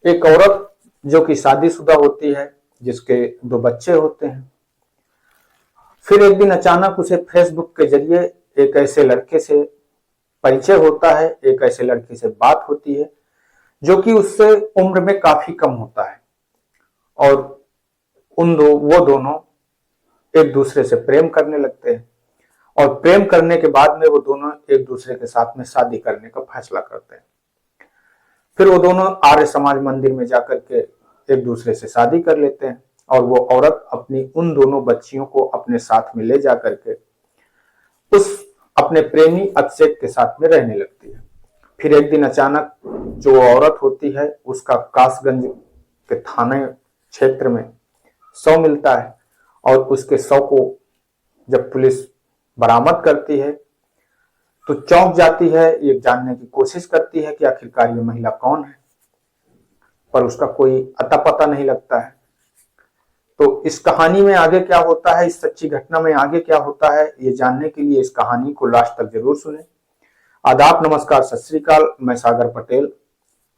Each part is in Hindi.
एक औरत जो कि शादीशुदा होती है, जिसके 2 बच्चे होते हैं, फिर एक दिन अचानक उसे फेसबुक के जरिए एक ऐसे लड़के से परिचय होता है, एक ऐसे लड़के से बात होती है जो कि उससे उम्र में काफी कम होता है और वो दोनों एक दूसरे से प्रेम करने लगते हैं और प्रेम करने के बाद में वो दोनों एक दूसरे के साथ में शादी करने का फैसला करते हैं। फिर वो दोनों आर्य समाज मंदिर में जाकर के एक दूसरे से शादी कर लेते हैं और वो औरत अपनी उन दोनों बच्चियों को अपने साथ में ले जाकर के उस अपने प्रेमी अभिषेक के साथ में रहने लगती है। फिर एक दिन अचानक जो औरत होती है उसका कासगंज के थाने क्षेत्र में शव मिलता है और उसके शव को जब पुलिस बरामद करती है तो चौंक जाती है, ये जानने की कोशिश करती है कि आखिरकार ये महिला कौन है, पर उसका कोई अता पता नहीं लगता है। तो इस कहानी में आगे क्या होता है, इस सच्ची घटना में आगे क्या होता है, ये जानने के लिए इस कहानी को लास्ट तक जरूर सुने। आदाब, नमस्कार, सत श्री अकाल। मैं सागर पटेल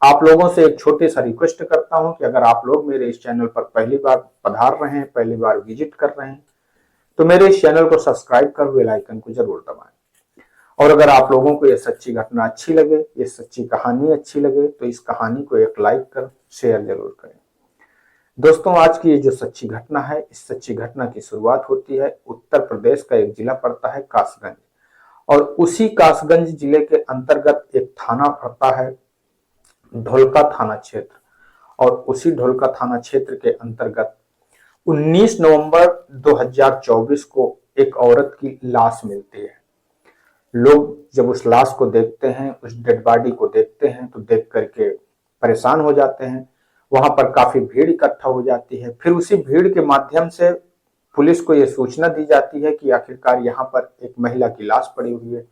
आप लोगों से एक छोटे सा रिक्वेस्ट करता हूं कि अगर आप लोग मेरे इस चैनल पर पहली बार पधार रहे हैं, पहली बार विजिट कर रहे हैं, तो मेरे इस चैनल को सब्सक्राइब कर बेल आइकन को जरूर दबाएं। और अगर आप लोगों को यह सच्ची घटना अच्छी लगे, ये सच्ची कहानी अच्छी लगे, तो इस कहानी को एक लाइक कर शेयर जरूर करें। दोस्तों, आज की ये जो सच्ची घटना है, इस सच्ची घटना की शुरुआत होती है उत्तर प्रदेश का एक जिला पड़ता है कासगंज, और उसी कासगंज जिले के अंतर्गत एक थाना पड़ता है ढोलका थाना क्षेत्र, और उसी ढोलका थाना क्षेत्र के अंतर्गत 19 नवंबर 2024 को एक औरत की लाश मिलती है। लोग जब उस लाश को देखते हैं, उस डेड बॉडी को देखते हैं, तो देख करके परेशान हो जाते हैं। वहां पर काफी भीड़ इकट्ठा हो जाती है। फिर उसी भीड़ के माध्यम से पुलिस को यह सूचना दी जाती है कि आखिरकार यहाँ पर एक महिला की लाश पड़ी हुई है।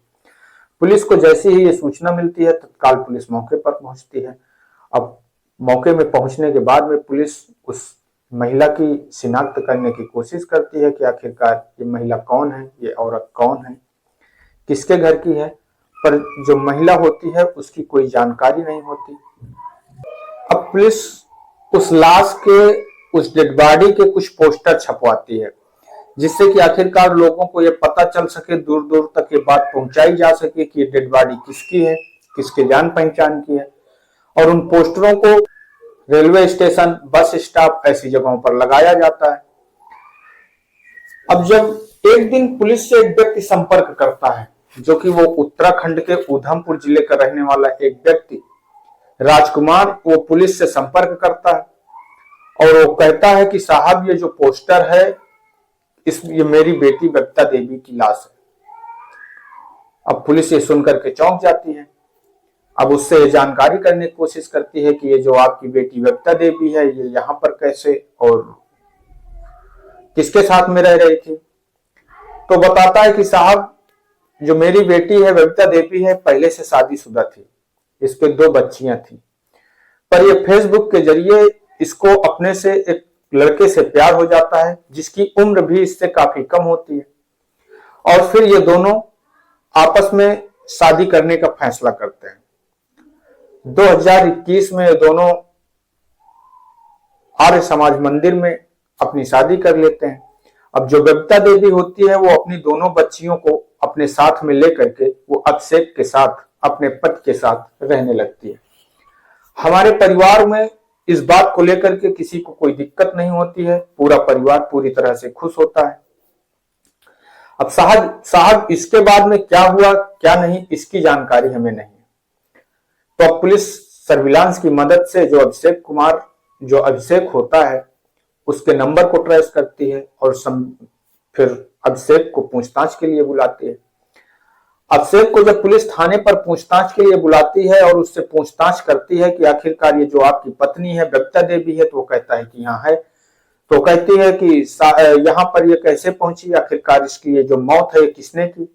पुलिस को जैसे ही ये सूचना मिलती है, तत्काल पुलिस मौके पर पहुंचती है। अब मौके में पहुंचने के बाद में पुलिस उस महिला की शिनाख्त करने की कोशिश करती है कि आखिरकार ये महिला कौन है, ये औरत कौन है, किसके घर की है। पर जो महिला होती है उसकी कोई जानकारी नहीं होती। अब पुलिस उस लाश के, उस डेड बॉडी के कुछ पोस्टर छपवाती है, जिससे कि आखिरकार लोगों को यह पता चल सके, दूर दूर तक ये बात पहुंचाई जा सके कि ये डेड बॉडी किसकी है, किसके जान पहचान की है। और उन पोस्टरों को रेलवे स्टेशन, बस स्टॉप ऐसी जगहों पर लगाया जाता है। अब जब एक दिन पुलिस से एक व्यक्ति संपर्क करता है, जो कि वो उत्तराखंड के उधमपुर जिले का रहने वाला एक व्यक्ति राजकुमार, वो पुलिस से संपर्क करता है और वो कहता है कि साहब, ये जो पोस्टर है, ये मेरी बेटी बबीता देवी की लाश है। अब पुलिस ये सुनकर के चौंक जाती है। अब उससे जानकारी करने की कोशिश करती है कि ये जो आपकी बेटी बबीता देवी है, ये यहाँ पर कैसे और किसके साथ में रह रही थी। तो बताता है कि साहब, जो मेरी बेटी है बबीता देवी है, पहले से शादीशुदा थी, इसके 2 बच्चियां थी, पर ये फेसबुक के जरिए इसको अपने से एक लड़के से प्यार हो जाता है, जिसकी उम्र भी इससे काफी कम होती है, और फिर ये दोनों आपस में शादी करने का फैसला करते हैं। 2021 में ये दोनों आर्य समाज मंदिर में अपनी शादी कर लेते हैं। अब जो बबीता देवी होती है, वो अपनी दोनों बच्चियों को अपने साथ में लेकर के वो अभिषेक के साथ, अपने पति के साथ रहने लगती है। हमारे परिवार में इस बात को लेकर के किसी को कोई दिक्कत नहीं होती है, पूरा परिवार पूरी तरह से खुश होता है। अब साहब इसके बाद में क्या हुआ क्या नहीं, इसकी जानकारी हमें नहीं है। तो अब पुलिस सर्विलांस की मदद से जो अभिषेक होता है, उसके नंबर को ट्रेस करती है और फिर अभिषेक को पूछताछ के लिए बुलाती है। अभिषेक को जब पुलिस थाने पर पूछताछ के लिए बुलाती है और उससे पूछताछ करती है कि आखिरकार ये जो आपकी पत्नी है बबीता देवी है, तो वो कहता है कि यहाँ है। तो कहती है कि यहाँ पर ये कैसे पहुंची, आखिरकार इसकी ये जो मौत है किसने की।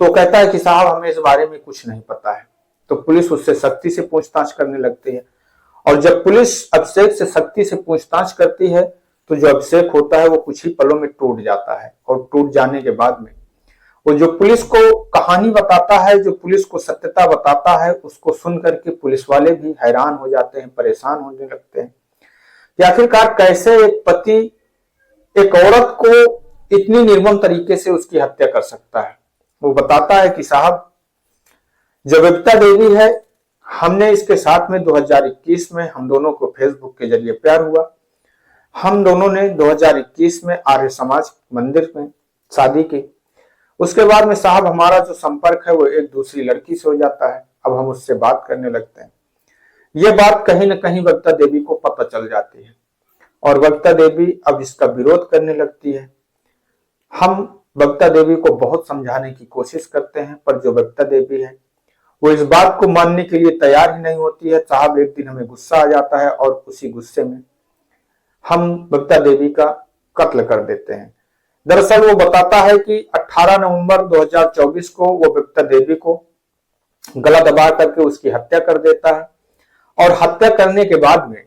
तो कहता है कि साहब, हमें इस बारे में कुछ नहीं पता है। तो पुलिस उससे सख्ती से पूछताछ करने लगती है, और जब पुलिस अभिषेक से सख्ती से पूछताछ करती है, तो जो अभिषेक होता है वो कुछ ही पलों में टूट जाता है, और टूट जाने के बाद में वो जो पुलिस को कहानी बताता है, जो पुलिस को सत्यता बताता है, उसको सुन करके पुलिस वाले भी हैरान हो जाते हैं, परेशान होने लगते हैं कि आखिरकार कैसे एक पति एक औरत को इतनी निर्मम तरीके से उसकी हत्या कर सकता है। वो बताता है कि साहब, जो बबीता देवी है, हमने इसके साथ में 2021 में हम दोनों को फेसबुक के जरिए प्यार हुआ। हम दोनों ने 2021 में आर्य समाज मंदिर में शादी की। उसके बाद में साहब हमारा जो संपर्क है वो एक दूसरी लड़की से हो जाता है। अब हम उससे बात करने लगते हैं। ये बात कहीं न कहीं बबीता देवी को पता चल जाती है और बबीता देवी अब इसका विरोध करने लगती है। हम बबीता देवी को बहुत समझाने की कोशिश करते हैं, पर जो बबीता देवी है वो इस बात को मानने के लिए तैयार ही नहीं होती है। साहब एक दिन हमें गुस्सा आ जाता है और उसी गुस्से में हम बबीता देवी का कत्ल कर देते हैं। दरअसल वो बताता है कि 18 नवंबर 2024 को वो बबीता देवी को गला दबा करके उसकी हत्या कर देता है और हत्या करने के बाद में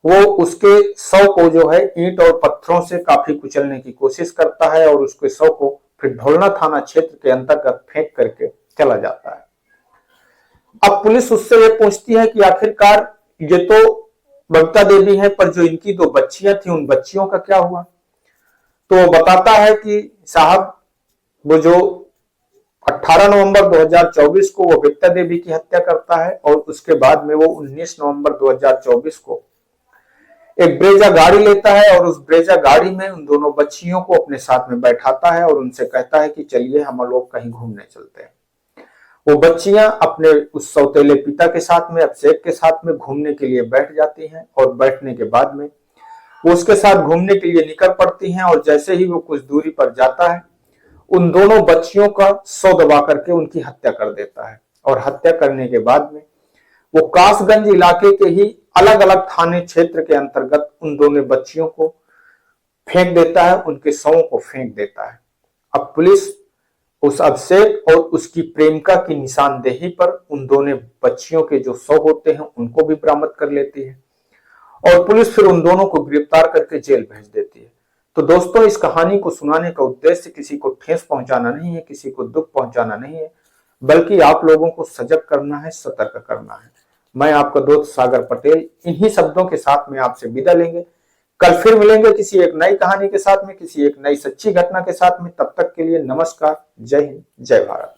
वो उसके शव को जो है ईंट और पत्थरों से काफी कुचलने की कोशिश करता है और उसके शव को फिर ढोलना थाना क्षेत्र के अंतर्गत फेंक करके चला जाता है। अब पुलिस उससे ये पूछती है कि आखिरकार ये तो बबीता देवी है, पर जो इनकी दो बच्चियां थी उन बच्चियों का क्या हुआ? तो वो बताता है कि साहब वो जो 18 नवंबर 2024 को वो बबीता देवी की हत्या करता है और उसके बाद में वो 19 नवंबर 2024 को एक ब्रेजा गाड़ी लेता है और उस ब्रेजा गाड़ी में उन दोनों बच्चियों को अपने साथ में बैठाता है और उनसे कहता है कि चलिए हम लोग कहीं घूमने चलते हैं। वो बच्चियां अपने उस सौतेले पिता के साथ में, अभिषेक के साथ में घूमने के लिए बैठ जाती हैं और बैठने के बाद में वो उसके साथ घूमने के लिए निकल पड़ती हैं और जैसे ही वो कुछ दूरी पर जाता है उन दोनों बच्चियों का सौ दबा करके उनकी हत्या कर देता है और हत्या करने के बाद में वो कासगंज इलाके के ही अलग अलग थाने क्षेत्र के अंतर्गत उन दोनों बच्चियों को फेंक देता है, उनके शवों को फेंक देता है। अब पुलिस उस अभिषेक और उसकी प्रेमिका की निशानदेही पर उन दोनों बच्चियों के जो शव होते हैं उनको भी बरामद कर लेती है और पुलिस फिर उन दोनों को गिरफ्तार करके जेल भेज देती है। तो दोस्तों, इस कहानी को सुनाने का उद्देश्य किसी को ठेस पहुंचाना नहीं है, किसी को दुख पहुंचाना नहीं है, बल्कि आप लोगों को सजग करना है, सतर्क करना है। मैं आपका दोस्त सागर पटेल इन्हीं शब्दों के साथ में आपसे विदा लेंगे। कल फिर मिलेंगे किसी एक नई कहानी के साथ में, किसी एक नई सच्ची घटना के साथ में। तब तक के लिए नमस्कार, जय हिंद, जय भारत।